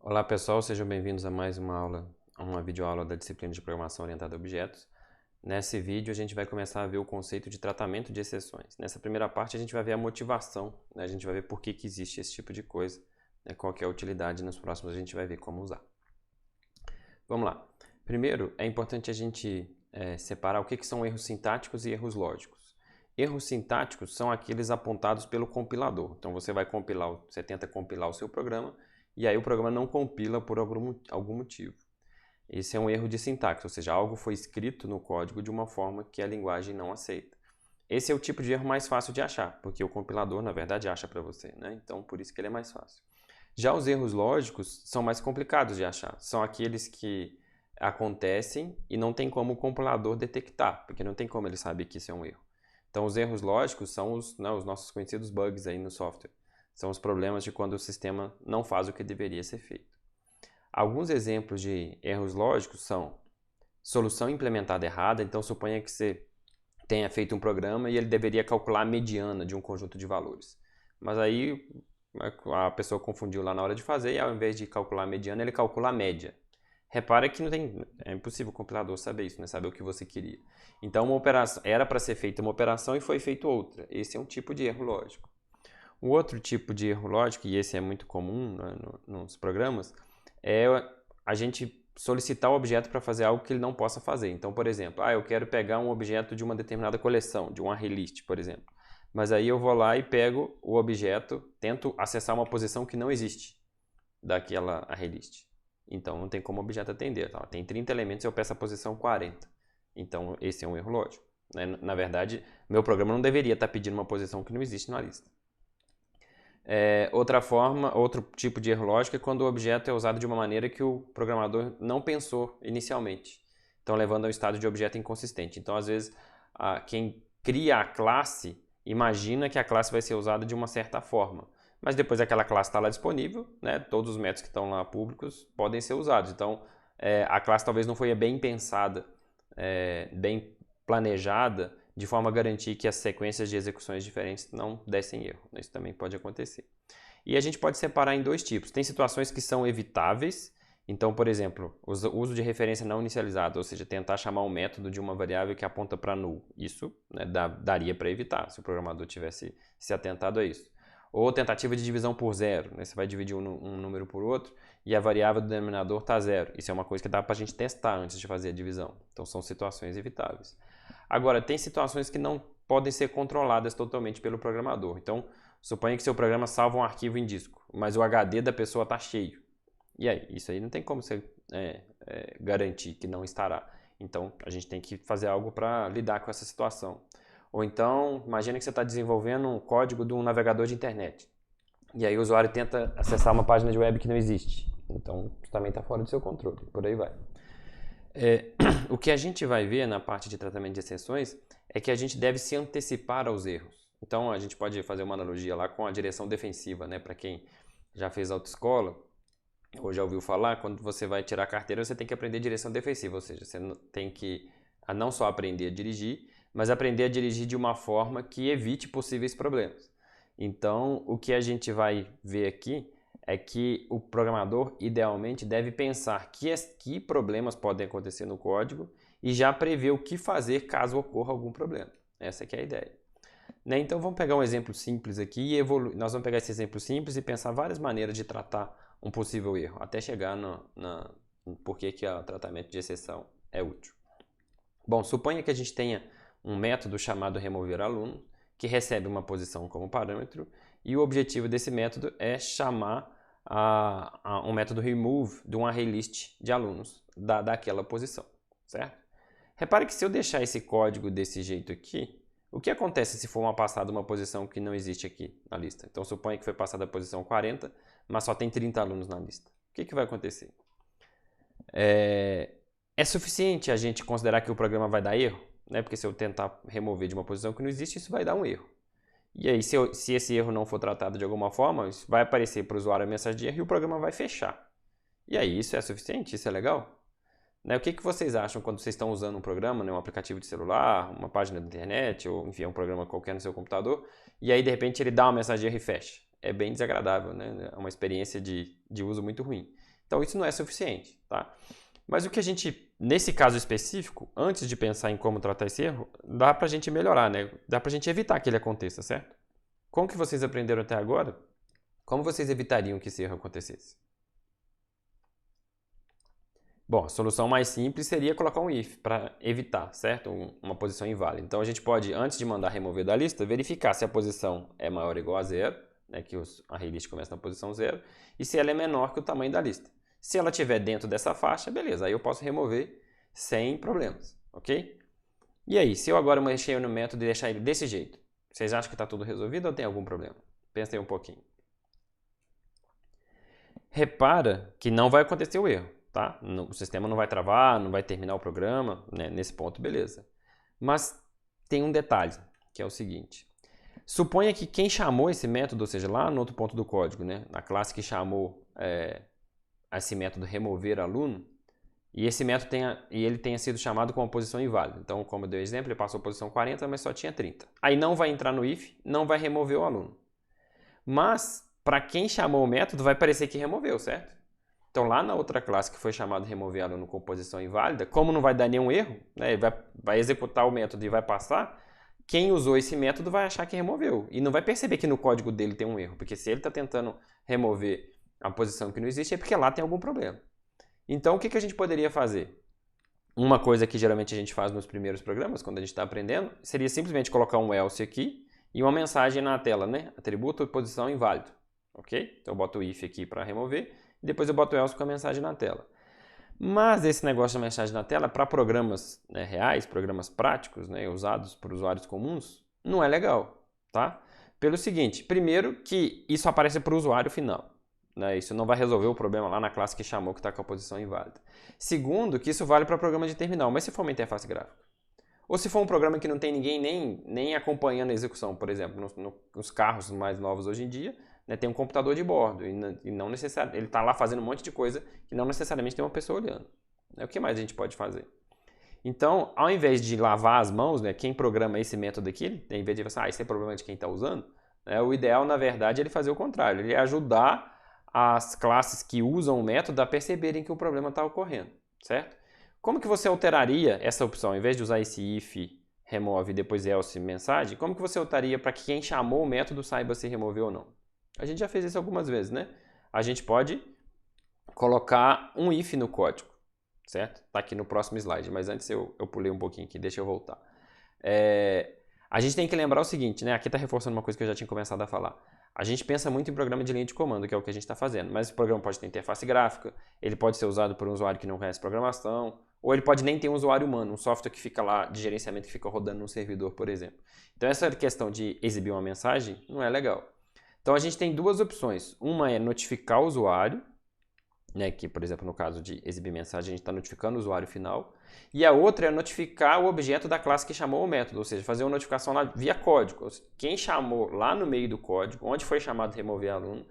Olá pessoal, sejam bem-vindos a mais uma videoaula da disciplina de Programação Orientada a Objetos. Nesse vídeo a gente vai começar a ver o conceito de tratamento de exceções. Nessa primeira parte a gente vai ver a motivação, né? A gente vai ver por que existe esse tipo de coisa, né? Qual que é a utilidade, nos próximos a gente vai ver como usar. Vamos lá. Primeiro, é importante a gente separar o que são erros sintáticos e erros lógicos. Erros sintáticos são aqueles apontados pelo compilador. Então você tenta compilar o seu programa e aí o programa não compila por algum motivo. Esse é um erro de sintaxe, ou seja, algo foi escrito no código de uma forma que a linguagem não aceita. Esse é o tipo de erro mais fácil de achar, porque o compilador, na verdade, acha para você, né? Então, por isso que ele é mais fácil. Já os erros lógicos são mais complicados de achar. São aqueles que acontecem e não tem como o compilador detectar, porque não tem como ele saber que isso é um erro. Então, os erros lógicos são os nossos conhecidos bugs aí no software. São os problemas de quando o sistema não faz o que deveria ser feito. Alguns exemplos de erros lógicos são solução implementada errada. Então, suponha que você tenha feito um programa e ele deveria calcular a mediana de um conjunto de valores. Mas aí a pessoa confundiu lá na hora de fazer e ao invés de calcular a mediana, ele calcula a média. Repara que é impossível o compilador saber isso, né? Saber o que você queria. Então, uma operação, era para ser feita uma operação e foi feita outra. Esse é um tipo de erro lógico. Um outro tipo de erro lógico, e esse é muito comum, né, nos programas, é a gente solicitar o objeto para fazer algo que ele não possa fazer. Então, por exemplo, eu quero pegar um objeto de uma determinada coleção, de um ArrayList, por exemplo. Mas aí eu vou lá e pego o objeto, tento acessar uma posição que não existe daquela ArrayList. Então, não tem como o objeto atender. Tá? Tem 30 elementos e eu peço a posição 40. Então, esse é um erro lógico. Na verdade, meu programa não deveria estar pedindo uma posição que não existe na lista. Outro tipo de erro lógico é quando o objeto é usado de uma maneira que o programador não pensou inicialmente, então levando ao estado de objeto inconsistente. Então, às vezes, quem cria a classe imagina que a classe vai ser usada de uma certa forma, mas depois aquela classe está lá disponível, né? Todos os métodos que estão lá públicos podem ser usados. Então, a classe talvez não foi bem pensada, bem planejada, de forma a garantir que as sequências de execuções diferentes não dessem erro. Isso também pode acontecer. E a gente pode separar em dois tipos. Tem situações que são evitáveis. Então, por exemplo, o uso de referência não inicializada, ou seja, tentar chamar um método de uma variável que aponta para null. Isso, né, daria para evitar, se o programador tivesse se atentado a isso. Ou tentativa de divisão por zero, né? Você vai dividir um número por outro e a variável do denominador está zero. Isso é uma coisa que dá para a gente testar antes de fazer a divisão. Então, são situações evitáveis. Agora, tem situações que não podem ser controladas totalmente pelo programador. Então, suponha que seu programa salva um arquivo em disco, mas o HD da pessoa está cheio. E aí? Isso aí não tem como você garantir que não estará. Então, a gente tem que fazer algo para lidar com essa situação. Ou então, imagine que você está desenvolvendo um código de um navegador de internet. E aí o usuário tenta acessar uma página de web que não existe. Então, isso também está fora do seu controle. Por aí vai. O que a gente vai ver na parte de tratamento de exceções é que a gente deve se antecipar aos erros. Então, a gente pode fazer uma analogia lá com a direção defensiva, né? Para quem já fez autoescola ou já ouviu falar, quando você vai tirar a carteira, você tem que aprender direção defensiva, ou seja, você tem que não só aprender a dirigir, mas aprender a dirigir de uma forma que evite possíveis problemas. Então, o que a gente vai ver aqui é que o programador, idealmente, deve pensar que problemas podem acontecer no código e já prever o que fazer caso ocorra algum problema. Essa que é a ideia. Né? Então, vamos pegar um exemplo simples aqui e nós vamos pegar esse exemplo simples e pensar várias maneiras de tratar um possível erro, até chegar no porquê que o tratamento de exceção é útil. Bom, suponha que a gente tenha um método chamado remover_aluno, que recebe uma posição como parâmetro, e o objetivo desse método é chamar um método remove de um ArrayList de alunos daquela posição, certo? Repare que se eu deixar esse código desse jeito aqui, o que acontece se for passada uma posição que não existe aqui na lista? Então, suponha que foi passada a posição 40, mas só tem 30 alunos na lista. O que vai acontecer? É suficiente a gente considerar que o programa vai dar erro? Né? Porque se eu tentar remover de uma posição que não existe, isso vai dar um erro. E aí, se esse erro não for tratado de alguma forma, isso vai aparecer para o usuário a mensagem de erro e o programa vai fechar. E aí, isso é suficiente? Isso é legal? Né? O que vocês acham quando vocês estão usando um programa, né? Um aplicativo de celular, uma página da internet, ou enfim, um programa qualquer no seu computador, e aí de repente ele dá uma mensagem de erro e fecha? É bem desagradável, né? É uma experiência de uso muito ruim. Então isso não é suficiente, tá? Mas o que a gente, nesse caso específico, antes de pensar em como tratar esse erro, dá pra gente melhorar, né? Dá pra gente evitar que ele aconteça, certo? Como que vocês aprenderam até agora? Como vocês evitariam que esse erro acontecesse? Bom, a solução mais simples seria colocar um if para evitar, certo? Uma posição inválida. Então a gente pode, antes de mandar remover da lista, verificar se a posição é maior ou igual a zero, né, que a array list começa na posição zero, e se ela é menor que o tamanho da lista. Se ela estiver dentro dessa faixa, beleza, aí eu posso remover sem problemas, ok? E aí, se eu agora mexer no método e deixar ele desse jeito, vocês acham que está tudo resolvido ou tem algum problema? Pensa aí um pouquinho. Repara que não vai acontecer o erro, tá? O sistema não vai travar, não vai terminar o programa, né? Nesse ponto, beleza. Mas tem um detalhe, que é o seguinte. Suponha que quem chamou esse método, ou seja, lá no outro ponto do código, né? Na classe que chamou esse método remover aluno, e esse método tenha sido chamado com uma posição inválida. Então, como eu dei o exemplo, ele passou a posição 40, mas só tinha 30. Aí não vai entrar no if, não vai remover o aluno. Mas, para quem chamou o método, vai parecer que removeu, certo? Então, lá na outra classe que foi chamado remover aluno com posição inválida, como não vai dar nenhum erro, né, ele vai executar o método e vai passar, quem usou esse método vai achar que removeu. E não vai perceber que no código dele tem um erro, porque se ele está tentando remover a posição que não existe, é porque lá tem algum problema. Então, o que a gente poderia fazer? Uma coisa que geralmente a gente faz nos primeiros programas, quando a gente está aprendendo, seria simplesmente colocar um else aqui e uma mensagem na tela, né? Atributo posição inválido, ok? Então eu boto o if aqui para remover e depois eu boto o else com a mensagem na tela. Mas esse negócio da mensagem na tela, para programas, né, reais, programas práticos, né, usados por usuários comuns, não é legal, tá? Pelo seguinte, primeiro que isso aparece para o usuário final. Né? Isso não vai resolver o problema lá na classe que chamou que está com a posição inválida. Segundo, que isso vale para programa de terminal, mas se for uma interface gráfica. Ou se for um programa que não tem ninguém nem acompanhando a execução, por exemplo, nos carros mais novos hoje em dia, né, tem um computador de bordo e não necessariamente ele está lá fazendo um monte de coisa que não necessariamente tem uma pessoa olhando. Né? O que mais a gente pode fazer? Então, ao invés de lavar as mãos, né, quem programa esse método aqui, em vez de pensar, esse é problema de quem está usando, né, o ideal, na verdade, é ele fazer o contrário, ele ajudar as classes que usam o método a perceberem que o problema está ocorrendo, certo? Como que você alteraria essa opção? Ao invés de usar esse if, remove e depois else mensagem, como que você alteraria para que quem chamou o método saiba se removeu ou não? A gente já fez isso algumas vezes, né? A gente pode colocar um if no código, certo? Está aqui no próximo slide, mas antes eu pulei um pouquinho aqui, deixa eu voltar. A gente tem que lembrar o seguinte, né? Aqui está reforçando uma coisa que eu já tinha começado a falar. A gente pensa muito em programa de linha de comando, que é o que a gente está fazendo, mas esse programa pode ter interface gráfica, ele pode ser usado por um usuário que não conhece programação, ou ele pode nem ter um usuário humano, um software que fica lá de gerenciamento que fica rodando num servidor, por exemplo. Então essa questão de exibir uma mensagem não é legal. Então a gente tem duas opções. Uma é notificar o usuário, né, que por exemplo no caso de exibir mensagem a gente está notificando o usuário final, e a outra é notificar o objeto da classe que chamou o método, ou seja, fazer uma notificação lá via código. Quem chamou lá no meio do código, onde foi chamado remover aluno,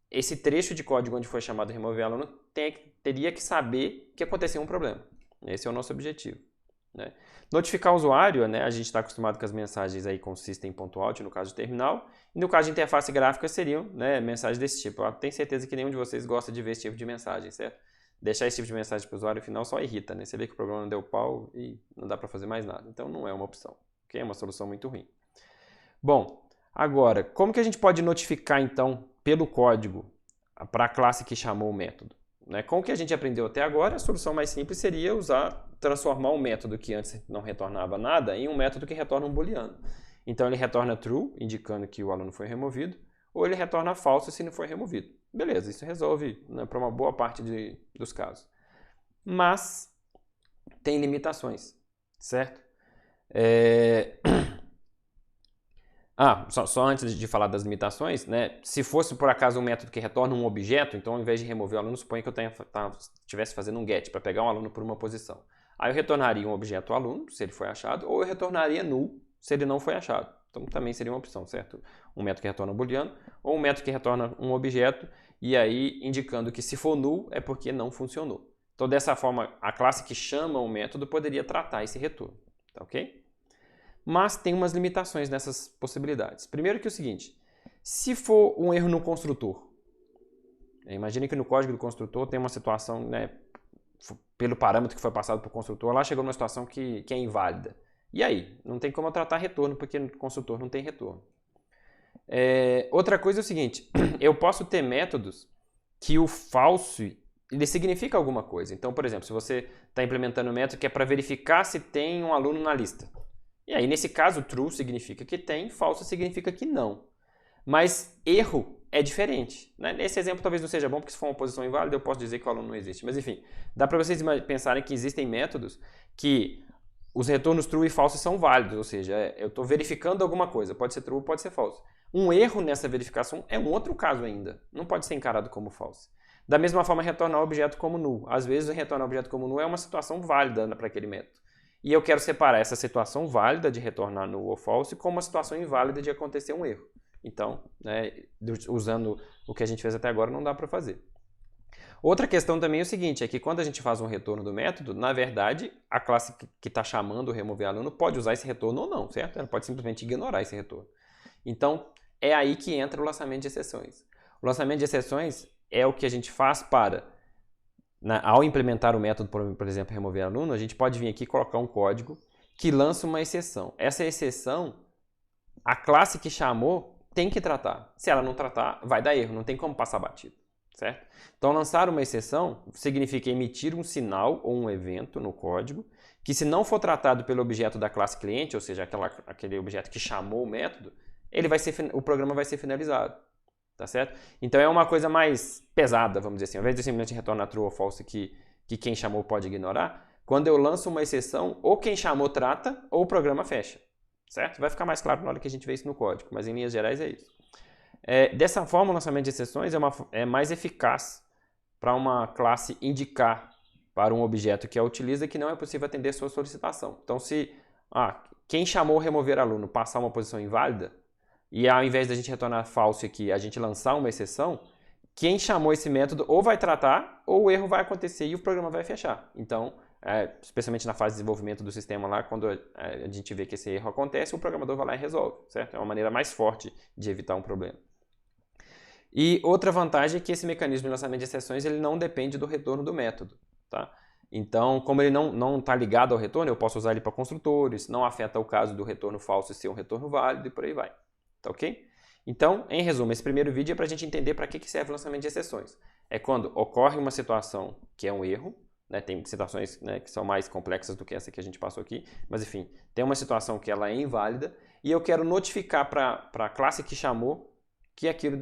esse trecho de código onde foi chamado remover aluno teria que saber que aconteceu um problema. Esse é o nosso objetivo. Né? Notificar o usuário, né, a gente está acostumado com as mensagens aí com system.out no caso de terminal, e no caso de interface gráfica seriam, né, mensagens desse tipo. Eu tenho certeza que nenhum de vocês gosta de ver esse tipo de mensagem, certo? Deixar esse tipo de mensagem para o usuário final só irrita, né? Você vê que o programa não deu pau e não dá para fazer mais nada. Então não é uma opção, ok? É uma solução muito ruim. Bom, agora, como que a gente pode notificar então pelo código para a classe que chamou o método? Né? Com o que a gente aprendeu até agora, a solução mais simples seria transformar um método que antes não retornava nada em um método que retorna um booleano. Então ele retorna true, indicando que o aluno foi removido, ou ele retorna false se não foi removido. Beleza, isso resolve, né, para uma boa parte dos casos. Mas tem limitações, certo? Só antes de falar das limitações, né? Se fosse por acaso um método que retorna um objeto, então ao invés de remover o aluno, suponha que eu estivesse fazendo um get para pegar um aluno por uma posição. Aí eu retornaria um objeto aluno, se ele foi achado, ou eu retornaria null, se ele não foi achado. Então também seria uma opção, certo? Um método que retorna um booleano, ou um método que retorna um objeto, e aí indicando que se for null é porque não funcionou. Então dessa forma, a classe que chama o método poderia tratar esse retorno, tá ok? Mas tem umas limitações nessas possibilidades. Primeiro que é o seguinte, se for um erro no construtor, Imagine que no código do construtor tem uma situação, né, pelo parâmetro que foi passado para o construtor, lá chegou numa situação que é inválida. E aí? Não tem como eu tratar retorno, porque no construtor não tem retorno. Outra coisa é o seguinte, eu posso ter métodos que o false ele significa alguma coisa. Então, por exemplo, se você está implementando um método que é para verificar se tem um aluno na lista. E aí, nesse caso, true significa que tem, false significa que não. Mas erro é diferente. Né? Nesse exemplo talvez não seja bom, porque se for uma posição inválida, eu posso dizer que o aluno não existe. Mas enfim, dá para vocês pensarem que existem métodos que os retornos true e false são válidos, ou seja, eu estou verificando alguma coisa, pode ser true, pode ser false. Um erro nessa verificação é um outro caso ainda, não pode ser encarado como false. Da mesma forma, retornar o objeto como null. Às vezes, retornar o objeto como null é uma situação válida para aquele método. E eu quero separar essa situação válida de retornar null ou false com uma situação inválida de acontecer um erro. Então, né, usando o que a gente fez até agora, não dá para fazer. Outra questão também é o seguinte, é que quando a gente faz um retorno do método, na verdade, a classe que está chamando o remover aluno pode usar esse retorno ou não, certo? Ela pode simplesmente ignorar esse retorno. Então, é aí que entra o lançamento de exceções. O lançamento de exceções é o que a gente faz para, ao implementar o método, por exemplo, remover aluno, a gente pode vir aqui e colocar um código que lança uma exceção. Essa exceção, a classe que chamou tem que tratar. Se ela não tratar, vai dar erro, não tem como passar batido, certo? Então, lançar uma exceção significa emitir um sinal ou um evento no código que, se não for tratado pelo objeto da classe cliente, ou seja, aquele objeto que chamou o método, o programa vai ser finalizado. Tá certo? Então é uma coisa mais pesada, vamos dizer assim. Ao invés de simplesmente retornar true ou false que quem chamou pode ignorar, quando eu lanço uma exceção, ou quem chamou trata, ou o programa fecha. Certo? Vai ficar mais claro na hora que a gente vê isso no código, mas em linhas gerais é isso. Dessa forma, o lançamento de exceções é mais eficaz para uma classe indicar para um objeto que a utiliza que não é possível atender sua solicitação. Então, se quem chamou remover aluno passar uma posição inválida, e ao invés da gente retornar false aqui, a gente lançar uma exceção, quem chamou esse método ou vai tratar, ou o erro vai acontecer e o programa vai fechar. Então, especialmente na fase de desenvolvimento do sistema lá, quando a gente vê que esse erro acontece, o programador vai lá e resolve, certo? É uma maneira mais forte de evitar um problema. E outra vantagem é que esse mecanismo de lançamento de exceções ele não depende do retorno do método, tá? Então, como ele não está ligado ao retorno, eu posso usar ele para construtores, não afeta o caso do retorno falso ser um retorno válido e por aí vai. Tá ok? Então, em resumo, esse primeiro vídeo é para a gente entender para que serve o lançamento de exceções. É quando ocorre uma situação que é um erro, né? Tem situações, né, que são mais complexas do que essa que a gente passou aqui, mas enfim, tem uma situação que ela é inválida e eu quero notificar para a classe que chamou que aquilo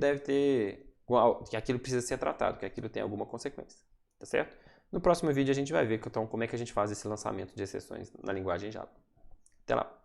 que aquilo precisa ser tratado, que aquilo tem alguma consequência. Tá certo? No próximo vídeo a gente vai ver então, como é que a gente faz esse lançamento de exceções na linguagem Java. Até lá!